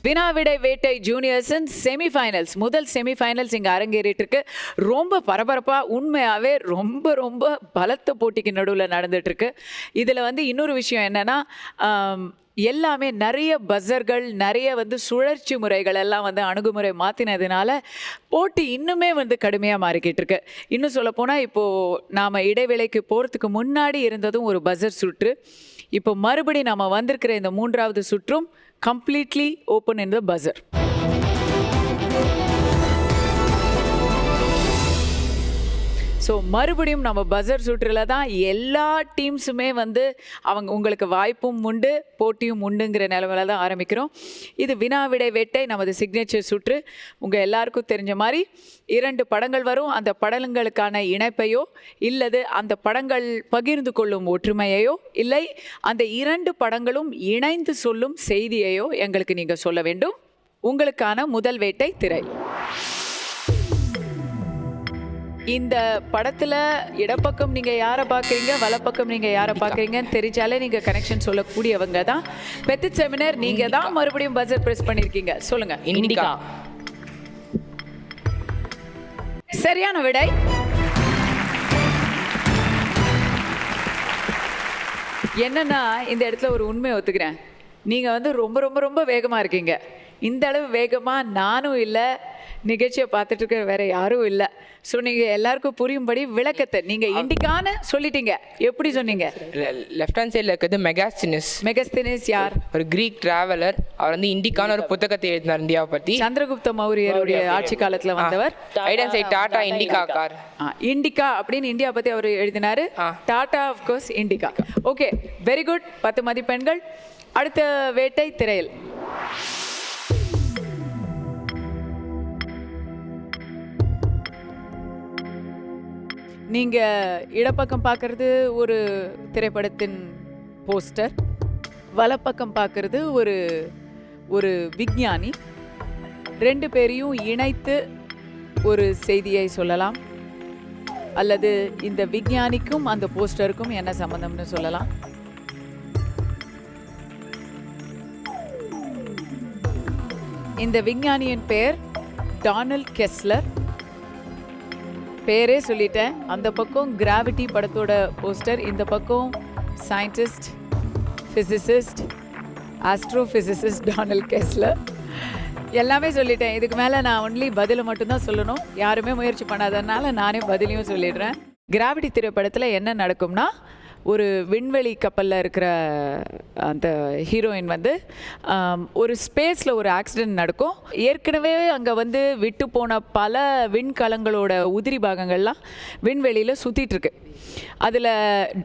வினாவிடை வேட்டை ஜூனியர்ஸின் செமிஃபைனல்ஸ் முதல் செமிஃபைனல்ஸ் இங்கே அரங்கேறிட்டு இருக்கு. ரொம்ப பரபரப்பாக உண்மையாகவே ரொம்ப ரொம்ப பலத்த போட்டிக்கு நடுவில் நடந்துட்டு இருக்கு. இதில் வந்து இன்னொரு விஷயம் என்னன்னா, எல்லாமே நிறைய பஸ்ஸர்கள், நிறைய வந்து சுழற்சி முறைகள் எல்லாம் வந்து அணுகுமுறை மாற்றினதுனால போட்டி இன்னுமே வந்து கடுமையாக மாறிக்கிட்டு இருக்கு. இன்னும் சொல்லப்போனால் இப்போது நாம் இடைவேளைக்கு போகிறதுக்கு முன்னாடி இருந்ததும் ஒரு பஸ்ஸர் சுற்று. இப்போ மறுபடி நாம் வந்திருக்கிற இந்த மூன்றாவது சுற்றும் completely open in the buzzer. So மறுபடியும் நம்ம பஸ்ஸர் சுற்றில் தான் எல்லா டீம்ஸுமே வந்து உங்களுக்கு வாய்ப்பும் உண்டு, போட்டியும் உண்டுங்கிற நிலவில் தான் ஆரம்பிக்கிறோம். இது வினாவிடை வேட்டை, நமது சிக்னேச்சர் சுற்று. உங்கள் எல்லாருக்கும் தெரிஞ்ச மாதிரி 2 படங்கள் வரும். அந்த படங்களுக்கான இணைப்பையோ இல்லது அந்த படங்கள் பகிர்ந்து கொள்ளும் ஒற்றுமையையோ இல்லை அந்த 2 படங்களும் இணைந்து சொல்லும் செய்தியையோ எங்களுக்கு நீங்கள் சொல்ல வேண்டும். உங்களுக்கான முதல் வேட்டை திரை. இந்த படத்தில் இடப்பக்கம் நீங்கள் யாரை பார்க்குறீங்க, வலப்பக்கம் நீங்கள் யாரை பார்க்குறீங்கன்னு தெரிஞ்சாலே நீங்கள் கனெக்ஷன் சொல்லக்கூடியவங்க தான். பெத்திட் செமினர் நீங்கள் தான் மறுபடியும் பஸ்ஸர் ப்ரெஸ் பண்ணியிருக்கீங்க. சொல்லுங்கள். இண்டிகா. சரியான விடை. என்னன்னா இந்த இடத்துல ஒரு உண்மையை ஒத்துக்கிறேன். நீங்கள் வந்து ரொம்ப ரொம்ப ரொம்ப வேகமாக இருக்கீங்க. இந்த அளவு வேகமாக நானும் இல்லை, நிகழ்ச்சியை பார்த்துட்டு இருக்க வேற யாரும் இல்லை. ஸோ நீங்கள் எல்லாருக்கும் புரியும்படி விளக்கத்தை நீங்கள் இண்டிகான்னு சொல்லிட்டீங்க. எப்படி சொன்னீங்க? லெஃப்ட் ஹேண்ட் சைடில் இருக்கிறது மெகாஸ்தினிஸ். மெகாஸ்தினிஸ் யார்? ஒரு கிரீக் டிராவலர். அவர் வந்து இண்டிகான ஒரு புத்தகத்தை எழுதினார் இந்தியாவை பற்றி. சந்திரகுப்த மௌரியருடைய ஆட்சி காலத்தில் வந்தவர். Right hand side Tata Indica car. Indica அப்படின்னு இந்தியா பற்றி அவர் எழுதினாரு. Tata of course Indica. Okay, very good. 10 மதிப்பெண்கள். அடுத்த வேட்டை திரையில். நீங்கள் இடப்பக்கம் பார்க்குறது ஒரு திரைப்படத்தின் போஸ்டர், வலப்பக்கம் பார்க்குறது ஒரு விஞ்ஞானி. 2 பேரையும் இணைத்து ஒரு செய்தியை சொல்லலாம், அல்லது இந்த விஞ்ஞானிக்கும் அந்த போஸ்டருக்கும் என்ன சம்பந்தம்னு சொல்லலாம். இந்த விஞ்ஞானியின் பெயர் டானல்ட் கெஸ்லர். பேரே சொல்லிட்டேன். அந்த பக்கம் கிராவிட்டி படத்தோட போஸ்டர், இந்த பக்கம் சயின்டிஸ்ட், ஃபிசிசிஸ்ட், ஆஸ்ட்ரோஃபிசிசிஸ்ட் டானல்ட் கெஸ்லர். எல்லாமே சொல்லிட்டேன். இதுக்கு மேலே நான் ஒன்லி பதிலை மட்டும்தான் சொல்லணும். யாருமே முயற்சி பண்ணாததுனால நானே பதிலையும் சொல்லிடுறேன். கிராவிட்டி திரைப்படத்தில் என்ன நடக்கும்னா, ஒரு விண்வெளி கப்பலில் இருக்கிற அந்த ஹீரோயின் வந்து ஒரு ஸ்பேஸில் ஒரு ஆக்சிடெண்ட் நடக்கும். ஏற்கனவே அங்கே வந்து விட்டு போன பல விண்கலங்களோட உதிரி பாகங்கள்லாம் விண்வெளியில் சுற்றிட்டுருக்கு. அதில்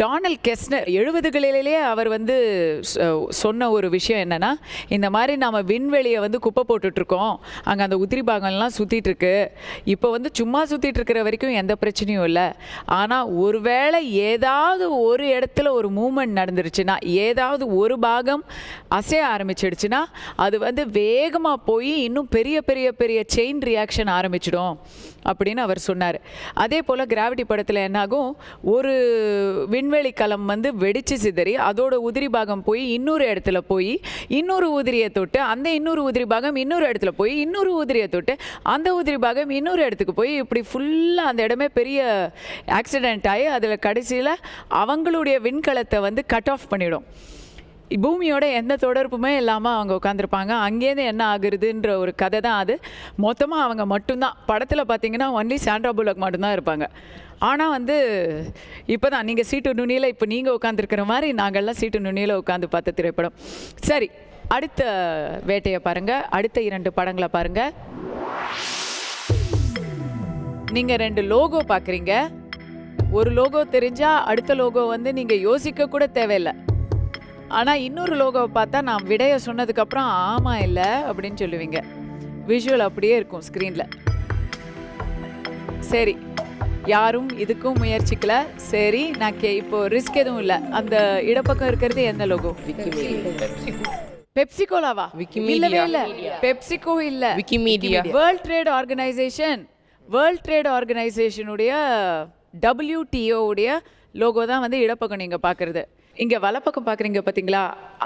டானல்ட் கெஸ்லர் 70களிலேயே அவர் வந்து சொன்ன ஒரு விஷயம் என்னென்னா, இந்த மாதிரி நாம் விண்வெளியை வந்து குப்பை போட்டுட்ருக்கோம், அங்கே அந்த உதிரி பாகங்கள்லாம் சுற்றிட்டுருக்கு. இப்போ வந்து சும்மா சுற்றிட்டுருக்கிற வரைக்கும் எந்த பிரச்சனையும் இல்லை. ஆனால் ஒருவேளை ஏதாவது ஒரு இடத்துல ஒரு மூமெண்ட் நடந்துருச்சுன்னா, ஏதாவது ஒரு பாகம் அசைய ஆரம்பிச்சிடுச்சுன்னா, அது வந்து வேகமாக போய் இன்னும் பெரிய பெரிய பெரிய செயின் ரியாக்ஷன் ஆரம்பிச்சிடும் அப்படின்னு அவர் சொன்னார். அதே போல் கிராவிட்டி படத்தில் என்னாகும், ஒரு விண்வெளி கலம் வந்து வெடிச்சு சிதறி அதோட உதிரி பாகம் போய் இன்னொரு இடத்துல போய் இன்னொரு உதிரியை தொட்டு, அந்த இன்னொரு உதிரி பாகம் இன்னொரு இடத்துல போய் இன்னொரு உதிரியை தொட்டு, அந்த உதிரி பாகம் இன்னொரு இடத்துக்கு போய் இப்படி ஃபுல்லாக அந்த இடமே பெரிய ஆக்சிடெண்ட் ஆகி அதில் கடைசியில் அவங்களுடைய விண்கலத்தை வந்து கட் ஆஃப் பண்ணிடும். பூமியோட எந்த தொடர்புமே இல்லாமல் அவங்க உட்காந்துருப்பாங்க. அங்கேருந்து என்ன ஆகுறதுன்ற ஒரு கதை தான் அது. மொத்தமாக அவங்க மட்டும்தான். படத்தில் பார்த்தீங்கன்னா ஒன்லி சாண்ட்ரா புல்லக் மட்டும்தான் இருப்பாங்க. ஆனால் வந்து இப்போ தான் நீங்கள் சீட்டு நுனியில், இப்போ நீங்கள் உட்காந்துருக்கிற மாதிரி நாங்கள்லாம் சீட்டு நுனியில் உட்காந்து பார்த்த திரைப்படம். சரி, அடுத்த வேட்டையை பாருங்கள். அடுத்த 2 படங்களை பாருங்கள். நீங்கள் 2 லோகோ பார்க்குறீங்க. ஒரு லோகோ தெரிஞ்சால் அடுத்த லோகோ வந்து நீங்கள் யோசிக்க கூட தேவையில்லை. ஆனால் இன்னொரு லோகோவை பார்த்தா நான் விடையை சொன்னதுக்கப்புறம் ஆமாம் இல்லை அப்படின்னு சொல்லுவீங்க. விஷுவல் அப்படியே இருக்கும் ஸ்க்ரீனில். சரி, யாரும் இதுக்கும் முயற்சிக்கல. சரி, நான் இப்போ ரிஸ்க் எதுவும் இல்லை. அந்த இடப்பக்கம் இருக்கிறது என்ன லோகோ? பெப்சிகோலாவா? இல்லவே இல்லை. பெப்சிகோ இல்லை, Wikimedia. World Trade Organisation. World Trade ஆர்கனைசேஷனுடைய WTO உடைய லோகோ தான் வந்து இடப்பக்கம் நீங்கள் பார்க்குறது. இங்கே வலப்பக்கம் பார்க்குறீங்க பார்த்தீங்களா,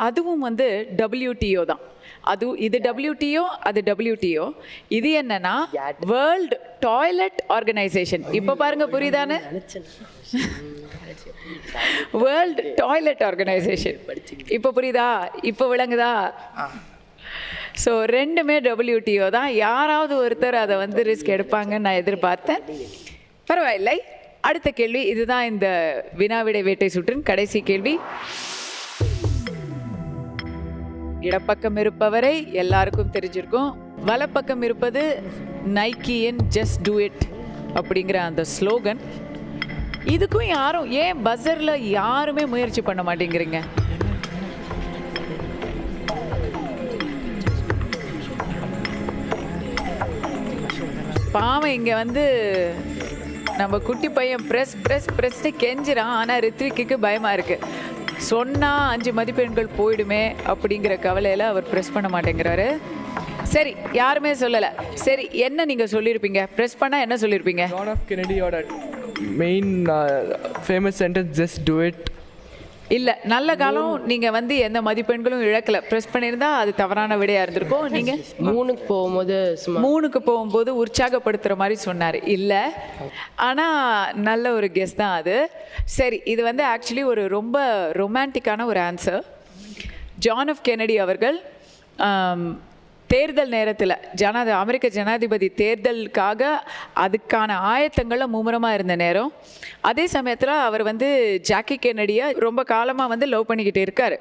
அதுவும் வந்து WTO தான். இது WTO, அது WTO. இது என்னன்னா வேர்ல்டு டாய்லெட் ஆர்கனைசேஷன். இப்போ பாருங்க புரியுதானே? World toilet organisation. இப்போ புரியுதா? இப்போ விளங்குதா? ஸோ ரெண்டுமே WTO தான். யாராவது ஒருத்தர் அதை வந்து ரிஸ்க் எடுப்பாங்கன்னு நான் எதிர்பார்த்தேன். பரவாயில்லை. அடுத்த கேள்வி இதுதான் இந்த வினாவிடை வேட்டை சுற்றின் கடைசி கேள்வி. இடப்பக்கம் இருப்பவரை எல்லாருக்கும் தெரிஞ்சிருக்கும். வலப்பக்கம் இருப்பது நைக்கியின் ஜஸ்ட் டூ இட் அப்படிங்கிற அந்த ஸ்லோகன். இதுக்கும் யாரும் ஏன் பஸரில் யாருமே முயற்சி பண்ண மாட்டேங்கிறீங்க? பாவம் இங்கே வந்து நம்ம குட்டி பையன் ப்ரெஸ்ன்னு கெஞ்சிறான். ஆனால் ரித்விக்கு பயமாக இருக்குது. சொன்னால் 5 மதிப்பெண்கள் போயிடுமே அப்படிங்கிற கவலையில் அவர் ப்ரெஸ் பண்ண மாட்டேங்கிறாரு. சரி, யாருமே சொல்லலை. சரி, என்ன நீங்கள் சொல்லியிருப்பீங்க? ப்ரெஸ் பண்ணால் என்ன சொல்லியிருப்பீங்க? ஜான் எஃப் கென்னடியோட main famous sentence just do it. இல்லை, நல்ல காலம் நீங்கள் வந்து எந்த மதிப்பெண்களும் இழக்கலை. ப்ரெஸ் பண்ணியிருந்தா அது தவறான விடையாக இருந்திருக்கும். நீங்கள் 3க்கு போகும்போது 3க்கு போகும்போது உற்சாகப்படுத்துகிற மாதிரி சொன்னார். இல்லை, ஆனால் நல்ல ஒரு கெஸ் தான் அது. சரி, இது வந்து ஆக்சுவலி ஒரு ரொம்ப ரொமான்டிக்கான ஒரு ஆன்சர். ஜான் எஃப் கென்னடி அவர்கள் தேர்தல் நேரத்தில் அமெரிக்க ஜனாதிபதி தேர்தலுக்காக அதுக்கான ஆயத்தங்களில் மும்முரமாக இருந்த நேரம். அதே சமயத்தில் அவர் வந்து ஜாக்கி கென்னடியை ரொம்ப காலமாக வந்து லவ் பண்ணிக்கிட்டு இருக்கார்.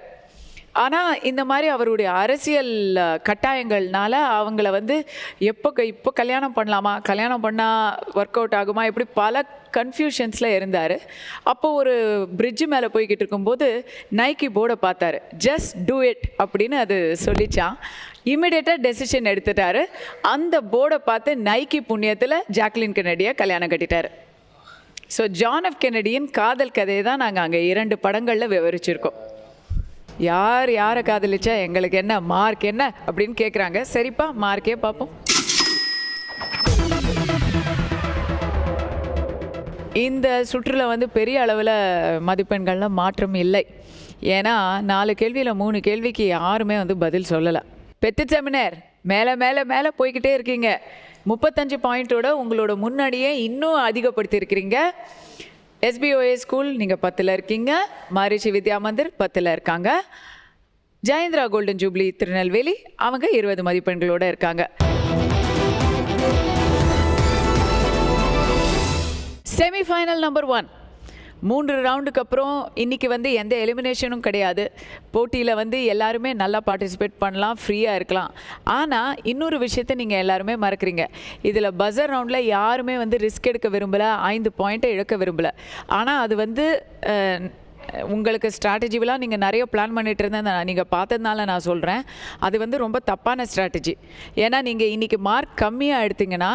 ஆனால் இந்த மாதிரி அவருடைய அரசியல் கட்டாயங்கள்னால அவங்கள வந்து இப்போ கல்யாணம் பண்ணலாமா, கல்யாணம் பண்ணால் ஒர்க் அவுட் ஆகுமா, இப்படி பல கன்ஃபியூஷன்ஸில் இருந்தார். அப்போது ஒரு பிரிட்ஜு மேலே போய்கிட்டு இருக்கும்போது நைக்கி போர்டை பார்த்தாரு. ஜஸ்ட் டூ இட் அப்படின்னு அது சொல்லிச்சான். இமிடியேட்டாக டெசிஷன் எடுத்துட்டாரு. அந்த போர்டை பார்த்து நைக்கி புண்ணியத்தில் ஜாக்லின் கென்னடியை கல்யாணம் கட்டிட்டார். ஸோ ஜான் எஃப் கென்னடியின் காதல் கதையை தான் நாங்கள் அங்கே 2 படங்களில் விவரிச்சிருக்கோம். யார் யாரை காதலிச்சா எங்களுக்கு என்ன, மார்க் என்ன அப்படின்னு கேட்குறாங்க. சரிப்பா, மார்க்கே பார்ப்போம். இந்த சுற்றுல வந்து பெரிய அளவில் மதிப்பெண்கள்லாம் மாற்றம் இல்லை. ஏன்னா 4 கேள்வியில் 3 கேள்விக்கு யாருமே வந்து பதில் சொல்லலை. பெத்து செமினர் மேலே மேலே மேலே போய்கிட்டே இருக்கீங்க. 35 பாயிண்ட்டோட உங்களோட முன்னாடியே இன்னும் அதிகப்படுத்தியிருக்கிறீங்க. SBOA ஸ்கூல் நீங்கள் 10ல் இருக்கீங்க. மகரிஷி வித்யா மந்திர் 10ல் இருக்காங்க. ஜெயந்திரா கோல்டன் ஜூப்ளி திருநெல்வேலி அவங்க 20 மதிப்பெண்களோடு இருக்காங்க. Semi-final number 1. 3 ரவுண்டுக்கு அப்புறம் இன்றைக்கி வந்து எந்த எலிமினேஷனும் கிடையாது. போட்டியில் வந்து எல்லாருமே நல்லா பார்ட்டிசிபேட் பண்ணலாம், ஃப்ரீயாக இருக்கலாம். ஆனால் இன்னொரு விஷயத்தை நீங்கள் எல்லாருமே மறக்கிறீங்க. இதில் பஸர் ரவுண்டில் யாருமே வந்து ரிஸ்க் எடுக்க விரும்பலை, 5 பாயிண்ட்டை இழக்க விரும்பலை. ஆனால் அது வந்து உங்களுக்கு ஸ்ட்ராட்டஜிவெலாம் நீங்கள் நிறைய பிளான் பண்ணிகிட்டு இருந்தேன் நீங்கள் பார்த்ததுனால நான் சொல்கிறேன். அது வந்து ரொம்ப தப்பான ஸ்ட்ராட்டஜி. ஏன்னா நீங்கள் இன்றைக்கி மார்க் கம்மியாக எடுத்தீங்கன்னா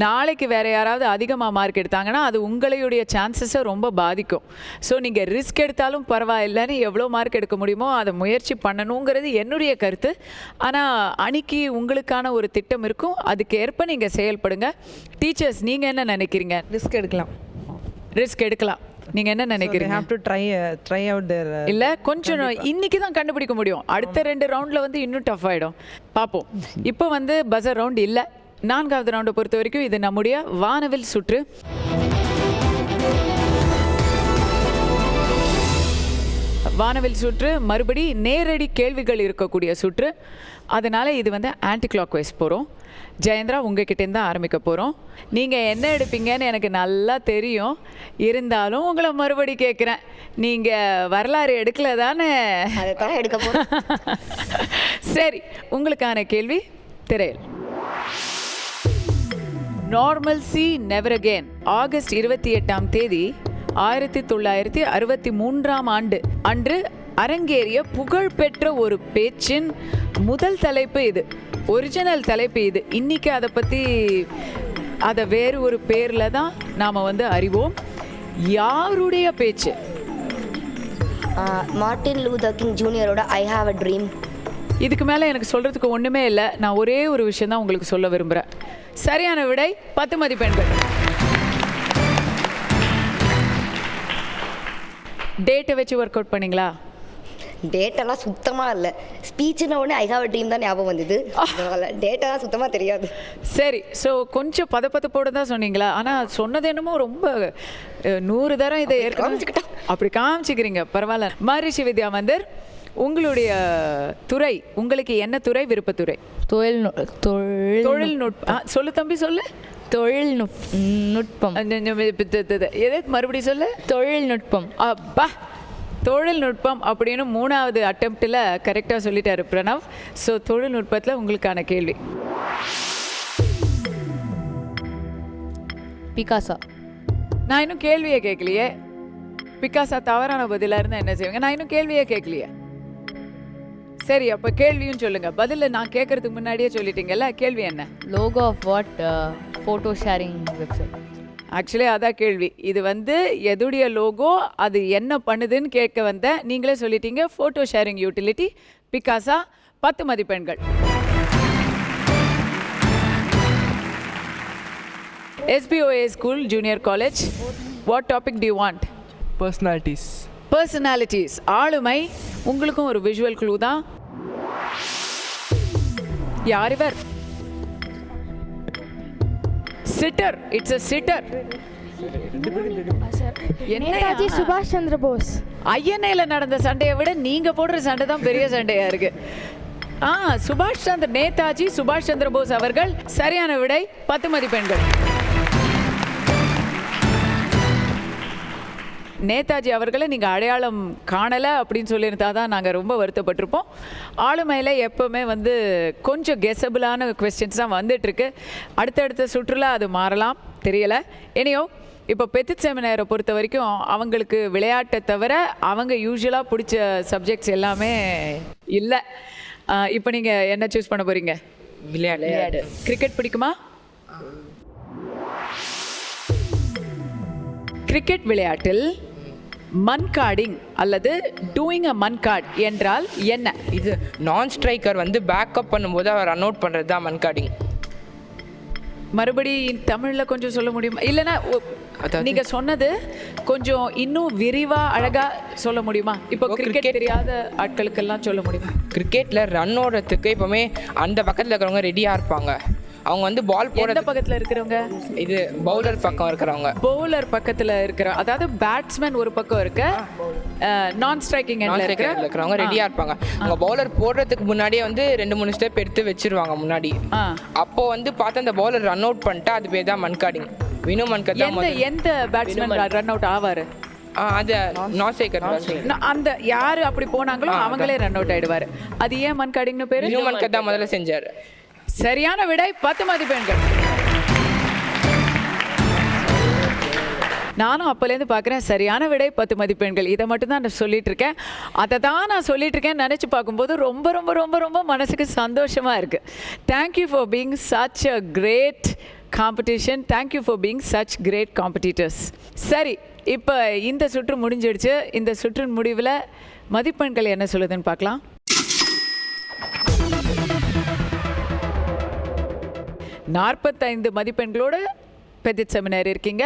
நாளைக்கு வேறு யாராவது அதிகமாக மார்க் எடுத்தாங்கன்னா அது உங்களுடைய சான்சஸை ரொம்ப பாதிக்கும். ஸோ நீங்கள் ரிஸ்க் எடுத்தாலும் பரவாயில்லைன்னு எவ்வளோ மார்க் எடுக்க முடியுமோ அதை முயற்சி பண்ணணுங்கிறது என்னுடைய கருத்து. ஆனால் அன்னைக்கு உங்களுக்கான ஒரு திட்டம் இருக்கும், அதுக்கு ஏற்ப நீங்கள் செயல்படுங்க. டீச்சர்ஸ் நீங்கள் என்ன நினைக்கிறீங்க? ரிஸ்க் எடுக்கலாம். நீங்கள் என்ன நினைக்கிறீங்க? have to try out their இல்லை, கொஞ்சம் இன்னைக்கு தான் கண்டுபிடிக்க முடியும். அடுத்த 2 ரவுண்டில் வந்து இன்னும் டஃப் ஆகிடும். பார்ப்போம். இப்போ வந்து பஸர் ரவுண்ட் இல்லை. 4வது ரவுண்டை பொறுத்த வரைக்கும் இது நம்முடைய வானவில் சுற்று. வானவில் சுற்று மறுபடி நேரடி கேள்விகள் இருக்கக்கூடிய சுற்று. அதனால் இது வந்து ஆன்டி கிளாக் வைஸ் போகிறோம். ஜெயந்திரா, உங்ககிட்டேருந்து தான் ஆரம்பிக்க போகிறோம். நீங்கள் என்ன எடுப்பீங்கன்னு எனக்கு நல்லா தெரியும். இருந்தாலும் உங்களை மறுபடி கேட்குறேன். நீங்கள் வரலாறு எடுக்கல தானே? அதைத்தான் எடுக்க போகிறோம். சரி, உங்களுக்கான கேள்வி திரையில். நார்மல்சி நெவர் அகெயின் ஆகஸ்ட் 28ஆம் தேதி 1963ஆம் ஆண்டு அன்று அரங்கேறிய புகழ்பெற்ற ஒரு பேச்சின் முதல் தலைப்பு இது. ஒரிஜினல் தலைப்பு இது. இன்னைக்கு அதை வேறு ஒரு பேரில் தான் நாம் வந்து அறிவோம். யாருடைய பேச்சு? மார்ட்டின் லூதர் கிங் ஜூனியரோட ஐ ஹாவ் அ ட்ரீம். இதுக்கு மேலே எனக்கு சொல்கிறதுக்கு ஒன்றுமே இல்லை. நான் ஒரே ஒரு விஷயம் தான் உங்களுக்கு சொல்ல விரும்புகிறேன். சரியான விடை 10 மதிப்பெண்கள். டேட்டை வச்சு ஒர்க் அவுட் பண்ணீங்களா? டேட்டெல்லாம் சுத்தமாக இல்லை. ஸ்பீச்சுன உடனே ஐ ஹாவ் அ ட்ரீம் தான் ஞாபகம் வந்தது. டேட்டெல்லாம் சுத்தமாக தெரியாது. சரி, ஸோ கொஞ்சம் பதப்பதப்போடு தான் சொன்னீங்களா? ஆனால் சொன்னது என்னமோ ரொம்ப 100 தரம் இதை ஏற்கனவே அப்படி காமிச்சிக்கிறீங்க. பரவாயில்ல. மகரிஷி வித்யா மந்திர், உங்களுடைய துறை, உங்களுக்கு என்ன துறை விருப்பத்துறை? தொழில்நுட்பம். சொல்லு தம்பி, சொல்லு. தொழில்நுட்பம். எது மறுபடியும் சொல்லு. தொழில்நுட்பம். அப்பா, தொழில்நுட்பம் அப்படின்னு 3வது அட்டெம்ப்டில் கரெக்டாக சொல்லிட்டாரு பிரணவ். ஸோ தொழில்நுட்பத்தில் உங்களுக்கான கேள்வி. பிகாசா. நான் இன்னும் கேள்வியே கேட்கலையே. பிகாசா தவறான பதிலாக இருந்தால் என்ன செய்வீங்க? நான் இன்னும் கேள்வியே கேட்கலையே. சரி, அப்போ கேள்வியும் சொல்லுங்க. பதில் நான் கேட்கறதுக்கு முன்னாடியே சொல்லிட்டீங்கல்ல. கேள்வி என்ன? Logo of what photo sharing website. Actually அதான் கேள்வி. இது எதுடைய லோகோ, அது என்ன பண்ணுதுன்னு கேட்க வந்த, நீங்களே சொல்லிட்டீங்க. Photo sharing utility Picasa. 10 மதிப்பெண்கள். SBOA School Junior College, what topic do you want? Personalities. Personalities, ஆளுமை. உங்களுக்கும் ஒரு விஷுவல் க்ளூ தான். யார் இவர்? Sitter. It's a sitter. Netaji சுபாஷ் சந்திர போஸ். ஐஎன்ஏல நடந்த சண்டையை விட நீங்க போடுற சண்டை தான் பெரிய சண்டையா இருக்கு. நேதாஜி சுபாஷ் சந்திர போஸ் அவர்கள். சரியான விடை. 10 மதிப்பெண்கள். நேதாஜி அவர்களை நீங்கள் அடையாளம் காணலை அப்படின்னு சொல்லியிருந்தா தான் நாங்கள் ரொம்ப வருத்தப்பட்டிருப்போம். ஆளுமையில் எப்போவுமே கொஞ்சம் கெஸபிளான கொஸ்டின்ஸ் தான் வந்துட்டுருக்கு. அடுத்தடுத்த சுற்றுலா அது மாறலாம், தெரியலை. எனியோ, இப்போ பெத்தித் செமினாரை பொறுத்த வரைக்கும் அவங்களுக்கு விளையாட்டை தவிர அவங்க யூஸ்வலாக பிடிச்ச சப்ஜெக்ட்ஸ் எல்லாமே இல்லை. இப்போ நீங்கள் என்ன சூஸ் பண்ண போகிறீங்க? விளையாடு. கிரிக்கெட் பிடிக்குமா? கிரிக்கெட் விளையாட்டில் மன்கார்டிங் அல்லது டூயிங் அ மன்கார்ட் என்றால் என்ன? இது நான் ஸ்ட்ரைக்கர் பேக்கப் பண்ணும்போது அவர் ரன் அவுட் பண்ணுறது தான் மன்கார்டிங். மறுபடி தமிழில் கொஞ்சம் சொல்ல முடியுமா? இல்லைன்னா நீங்கள் சொன்னது கொஞ்சம் இன்னும் விரிவாக அழகாக சொல்ல முடியுமா? இப்போ கிரிக்கெட் தெரியாத ஆட்களுக்கெல்லாம் சொல்ல முடியுமா? கிரிக்கெட்டில் ரன் ஓடுறதுக்கு எப்போவுமே அந்த பக்கத்தில் இருக்கிறவங்க ரெடியாக இருப்பாங்க. அவங்க பால் போடுற பக்கத்தில் இருக்கிறவங்க, இது பவுலர் பக்கம் இருக்கிறவங்க, பவுலர் பக்கத்தில் இருக்கிற, அதாவது பேட்ஸ்மேன் ஒரு பக்கம் இருக்க, நான் ஸ்ட்ரைக்கிங் இருக்கிறவங்க ரெடியாக இருப்பாங்க. அவங்க பவுலர் போடுறதுக்கு முன்னாடியே 2-3 ஸ்டெப் எடுத்து வச்சிருவாங்க முன்னாடி. அப்போ பார்த்தா அந்த பவுலர் ரன் அவுட் பண்ணிட்டா அது பேர் தான் மன்கார்டிங். வினு மன்கர் தான். எந்த பேட்ஸ்மேன் ரன் அவுட் ஆவாரு? அது நான் ஸ்ட்ரைக்கர். அந்த யாரு அப்படி போனாங்களோ அவங்களே ரன் அவுட் ஆயிடுவாரு. அது ஏன் மன்கார்டிங்னு பேரு? வினு மன்கர் தான் முதல்ல செஞ்சார். சரியான விடை. 10 மதிப்பெண்கள். நானும் அப்போலேருந்து பார்க்குறேன். சரியான விடை 10 மதிப்பெண்கள். இதை மட்டும்தான் நான் சொல்லிட்டு இருக்கேன். அதை தான் நான் சொல்லிட்டு இருக்கேன் நினச்சி பார்க்கும்போது ரொம்ப ரொம்ப ரொம்ப ரொம்ப மனசுக்கு சந்தோஷமாக இருக்குது. Thank you for being such a great competition. Thank you for being such great competitors. சரி, இப்போ இந்த சுற்று முடிஞ்சிடுச்சு. இந்த சுற்றின் முடிவில் மதிப்பெண்கள் என்ன சொல்லுதுன்னு பார்க்கலாம். 45 மதிப்பெண்களோடு பெத்தித் செமினார் இருக்கீங்க.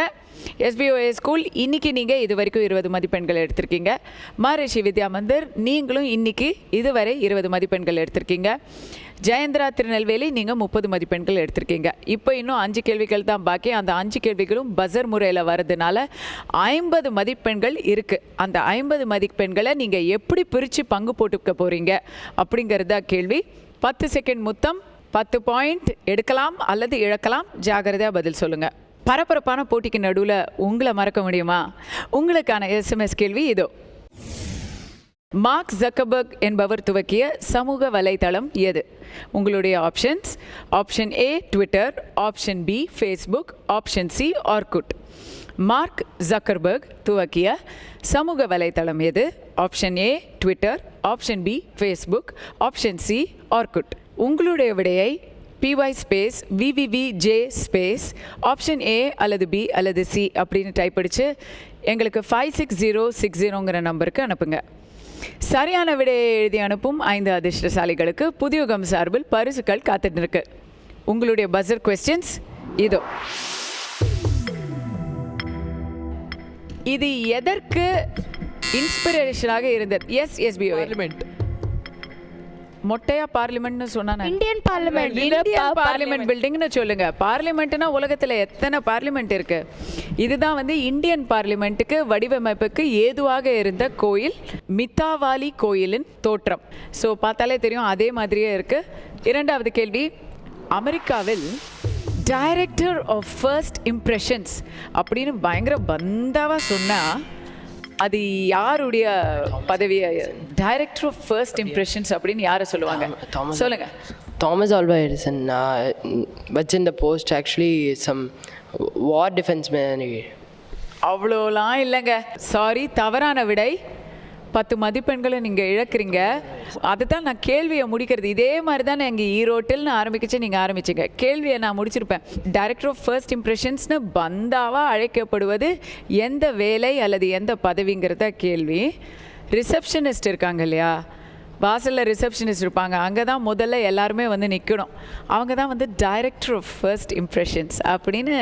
SBOA ஸ்கூல் இன்னைக்கு நீங்கள் இது வரைக்கும் 20 மதிப்பெண்கள் எடுத்திருக்கீங்க. மகரிஷி வித்யா மந்திர் நீங்களும் இன்னைக்கு இதுவரை 20 மதிப்பெண்கள் எடுத்திருக்கீங்க. ஜெயந்திரா திருநெல்வேலி நீங்கள் 30 மதிப்பெண்கள் எடுத்திருக்கீங்க. இப்போ இன்னும் 5 கேள்விகள் தான் பாக்கி. அந்த 5 கேள்விகளும் பஸர் முறையில் வர்றதுனால 50 மதிப்பெண்கள் இருக்குது. அந்த 50 மதிப்பெண்களை நீங்கள் எப்படி பிரித்து பங்கு போட்டுக்க போகிறீங்க அப்படிங்கிறது தான் கேள்வி. 10 செகண்ட் முத்தம். 10 பாயிண்ட் எடுக்கலாம் அல்லது இழக்கலாம். ஜாகிரதையாக பதில் சொல்லுங்கள். பரபரப்பான போட்டிக்கு நடுவில் உங்களை மறக்க முடியுமா? உங்களுக்கான SMS கேள்வி இதோ. மார்க் ஜக்கர்பர்க் என்பவர் துவக்கிய சமூக வலைத்தளம் எது? உங்களுடைய options: option A Twitter, option B Facebook, option C Orkut. Mark Zuckerberg துவக்கிய சமூக வலைத்தளம் எது? Option A Twitter, option B Facebook, option C Orkut. உங்களுடைய விடையை PY space VVVJ space option A அல்லது B அல்லது C அப்படின்னு டைப் அடித்து எங்களுக்கு 56060ங்கிற நம்பருக்கு அனுப்புங்க. சரியான விடையை எழுதி அனுப்பும் 5 அதிர்ஷ்டசாலிகளுக்கு புதியுகம் சார்பில் பரிசுகள் காத்துட்டு இருக்கு. உங்களுடைய பஸர் கொஸ்டின்ஸ் இதோ. இது எதற்கு இன்ஸ்பிரேஷனாக இருந்தது. எஸ் எஸ்பிஓ. பார்லிமெண்ட். மொட்டையா பார்லிமெண்ட்னு சொன்னா இந்தியன் பார்லிமெண்ட். இந்தியன் பார்லிமெண்ட் பில்டிங்னு சொல்லுங்க. பார்லிமெண்ட்னா உலகத்துல எத்தனை பார்லிமெண்ட் இருக்கு? இதுதான் வந்து இந்தியன் பார்லிமெண்ட்டுக்கு வடிவமைப்புக்கு ஏதுவாக இருந்த கோயில், மித்தாவாலி கோயிலின் தோற்றம். ஸோ பார்த்தாலே தெரியும் அதே மாதிரியே இருக்கு. இரண்டாவது கேள்வி, அமெரிக்காவில் டைரக்டர் ஆஃப் ஃபர்ஸ்ட் இம்ப்ரெஷன்ஸ் அப்படின்னு பயங்கர பந்தாவா சொன்னா அது யாருடைய பதவியை? டைரக்டர் ஆஃப் ஃபர்ஸ்ட் இம்ப்ரெஷன்ஸ் அப்படின்னு யாரை சொல்லுவாங்க? சொல்லுங்க. Thomas Alva Edison வச்சிருந்த போஸ்ட் ஆக்சுவலி சம் வார் டிஃபென்ஸ் மேன். அவ்வளோலாம் இல்லைங்க, சாரி, தவறான விடை. 10 மதிப்பெண்களை நீங்கள் இழக்கிறீங்க. அதுதான் நான் கேள்வியை முடிக்கிறது. இதே மாதிரி தான் எங்கள் ஈரோட்டில்னு ஆரம்பிக்கிச்சு, நீங்கள் ஆரம்பிச்சிங்க. கேள்வியை நான் முடிச்சிருப்பேன். டைரக்டர் ஆஃப் ஃபர்ஸ்ட் இம்ப்ரெஷன்ஸ்னு பந்தாவாக அழைக்கப்படுவது எந்த வேலை அல்லது எந்த பதவிங்கிறத கேள்வி. ரிசப்ஷனிஸ்ட் இருக்காங்க இல்லையா, வாசலில் ரிசப்ஷனிஸ்ட் இருப்பாங்க, அங்கே தான் முதல்ல எல்லாருமே வந்து நிற்கணும். அவங்க தான் வந்து டைரக்டர் ஆஃப் ஃபர்ஸ்ட் இம்ப்ரெஷன்ஸ் அப்படின்னு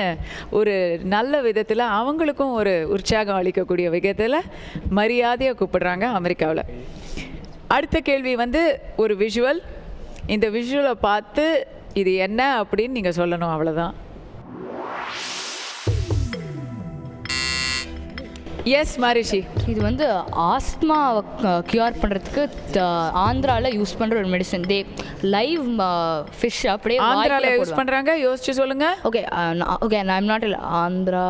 ஒரு நல்ல விதத்தில் அவங்களுக்கும் ஒரு உற்சாகம் அளிக்கக்கூடிய விதத்தில் மரியாதையாக கூப்பிடுறாங்க அமெரிக்காவில். அடுத்த கேள்வி வந்து ஒரு விஷுவல். இந்த விஷுவலை பார்த்து இது என்ன அப்படின்னு நீங்கள் சொல்லணும், அவ்வளோதான். எஸ் மாரிஷி. இது வந்து ஆஸ்மா க்யூர் பண்ணுறதுக்கு ஆந்திராவில் யூஸ் பண்ணுற ஒரு மெடிசன். தே லைவ் ஃபிஷ் அப்படியே ஆந்திராவில் யூஸ் பண்ணுறாங்க. யோசிச்சு சொல்லுங்க. Okay okay, I'm not Andhra.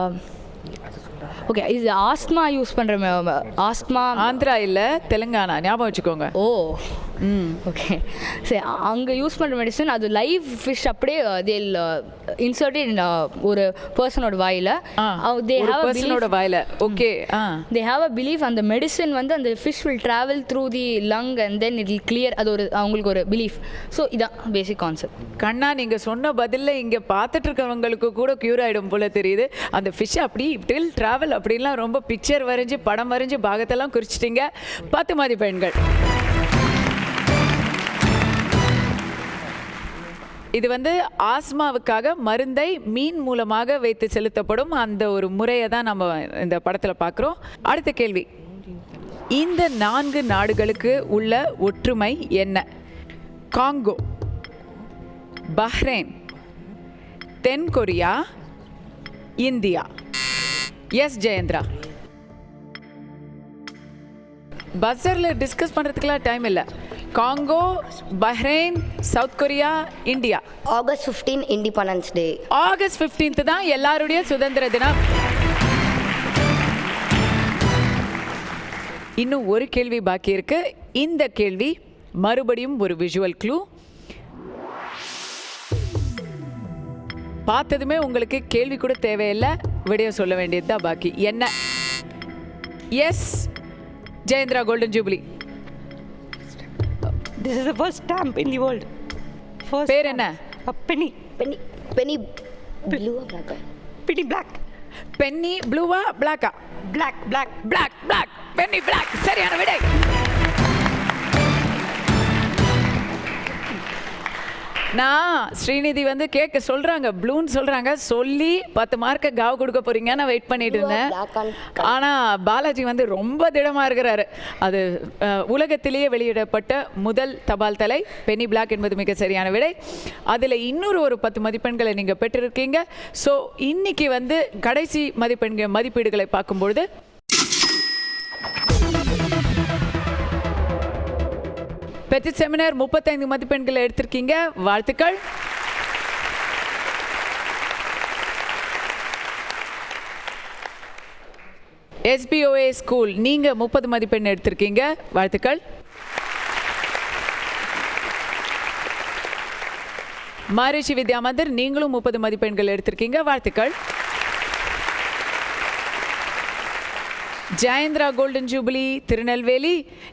Okay, இது ஆஸ்மா யூஸ் பண்ணுற ஆஸ்மா. ஆந்திரா இல்லை, தெலுங்கானா, ஞாபகம் வச்சுக்கோங்க. ஓ ஓகே, சரி. அங்கே யூஸ் பண்ணுற மெடிசன் அது லைவ் ஃபிஷ் அப்படியே தேல் இன்சர்டட் ஒரு பர்சனோட வாயில். Okay, they have a belief அந்த மெடிசன் வந்து அந்த fish will travel through the lung and then it will clear. அது ஒரு அவங்களுக்கு ஒரு பிலீஃப். ஸோ இதான் பேசிக் கான்செப்ட். கண்ணா, நீங்கள் சொன்ன பதிலில் இங்கே பார்த்துட்டு இருக்கவங்களுக்கு கூட க்யூர் ஆகிடும் போல தெரியுது. அந்த ஃபிஷ் அப்படி இப்படி ட்ராவல் அப்படின்லாம் ரொம்ப பிக்சர் வரைஞ்சி படம் வரைஞ்சி பாகத்தெல்லாம் குறிச்சிட்டிங்க. 10 மதிப்பெண்கள். இது வந்து ஆஸ்மாவுக்காக மருந்தை மீன் மூலமாக வைத்து செலுத்தப்படும் அந்த ஒரு முறையை தான் நம்ம இந்த படத்தில் பார்க்குறோம். அடுத்த கேள்வி, இந்த 4 நாடுகளுக்கு உள்ள ஒற்றுமை என்ன? காங்கோ, பஹ்ரைன், தென்கொரியா, இந்தியா. எஸ் ஜெயேந்திரா. பஸ்ஸரில் டிஸ்கஸ் பண்ணுறதுக்கெல்லாம் டைம் இல்லை. Congo, Bahrain, South Korea, India. August 15 independence day. August 15 தான் எல்லாருடைய சுதந்திர தினம். இன்னும் ஒரு கேள்வி பாக்கி இருக்கு. இந்த கேள்வி மறுபடியும் ஒரு விஷுவல் க்ளூ. பார்த்ததுமே உங்களுக்கு கேள்வி கூட தேவையில்லை, விடைய சொல்ல வேண்டியது தான் பாக்கி. என்ன? Yes Jayendra, golden jubilee. This is the first stamp in the world. First பேர் என்ன? a penny. penny blue or black? Penny black. Penny ப்ளூவா பிளாக்கா? Black. பிளாக். பென்னி பிளாக் சரியான விடை. நான் ஸ்ரீநிதி வந்து கேட்க சொல்றாங்க, ப்ளூன்னு சொல்றாங்க, சொல்லி 10 மார்க்கை காவ் கொடுக்க போறீங்க. நான் வெயிட் பண்ணிட்டு இருந்தேன். ஆனா பாலாஜி வந்து ரொம்ப திடமா இருக்கிறாரு. அது உலகத்திலேயே வெளியிடப்பட்ட முதல் தபால் தலை பென்னி பிளாக் என்பது மிக சரியான விடை. அதுல இன்னொரு ஒரு 10 மதிப்பெண்களை நீங்க பெற்றிருக்கீங்க. ஸோ இன்னைக்கு வந்து கடைசி மதிப்பீடுகளை பார்க்கும்பொழுது பெட்டிட் செமினார் 35 மதிப்பெண்களை எடுத்திருக்கீங்க. வாழ்த்துக்கள். SBOA ஸ்கூல் நீங்க 30 மதிப்பெண் எடுத்திருக்கீங்க. வாழ்த்துக்கள். மகரிஷி வித்யா மந்திர் நீங்களும் 30 மதிப்பெண்கள் எடுத்திருக்கீங்க. வாழ்த்துக்கள். ஜெயேந்திரா கோல்டன் ஜூபிலி திருநெல்வேலி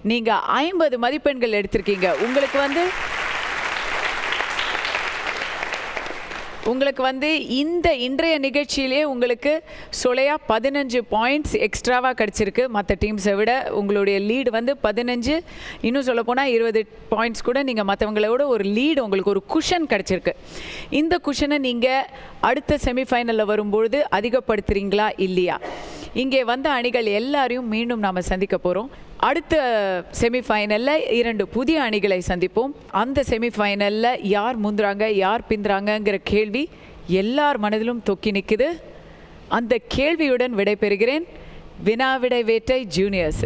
நீங்க 50 மதிப்பெண்கள் எடுத்திருக்கீங்க. உங்களுக்கு வந்து உங்களுக்கு வந்து இந்த இன்றைய நிகழ்ச்சியிலே உங்களுக்கு சொலையா 15 பாயிண்ட்ஸ் எக்ஸ்ட்ராவாக கிடச்சிருக்கு மற்ற டீம்ஸை விட. உங்களுடைய லீடு வந்து 15, இன்னும் சொல்லப்போனால் 20 பாயிண்ட்ஸ் கூட நீங்கள் மற்றவங்களோட ஒரு லீடு, உங்களுக்கு ஒரு குஷன் கிடச்சிருக்கு. இந்த குஷனை நீங்கள் அடுத்த செமிஃபைனலில் வரும்பொழுது அதிகப்படுத்துகிறீங்களா இல்லையா? இங்கே வந்த அணிகள் எல்லாரையும் மீண்டும் நாம் சந்திக்க போகிறோம். அடுத்த செமிஃபைனலில் 2 புதிய அணிகளை சந்திப்போம். அந்த செமிஃபைனலில் யார் முந்துறாங்க யார் பிந்துறாங்கங்கிற கேள்வி எல்லார் மனதிலும் தொக்கி நிற்குது. அந்த கேள்வியுடன் விடைபெறுகிறேன். வினாவிடை வேட்டை ஜூனியர்ஸ்.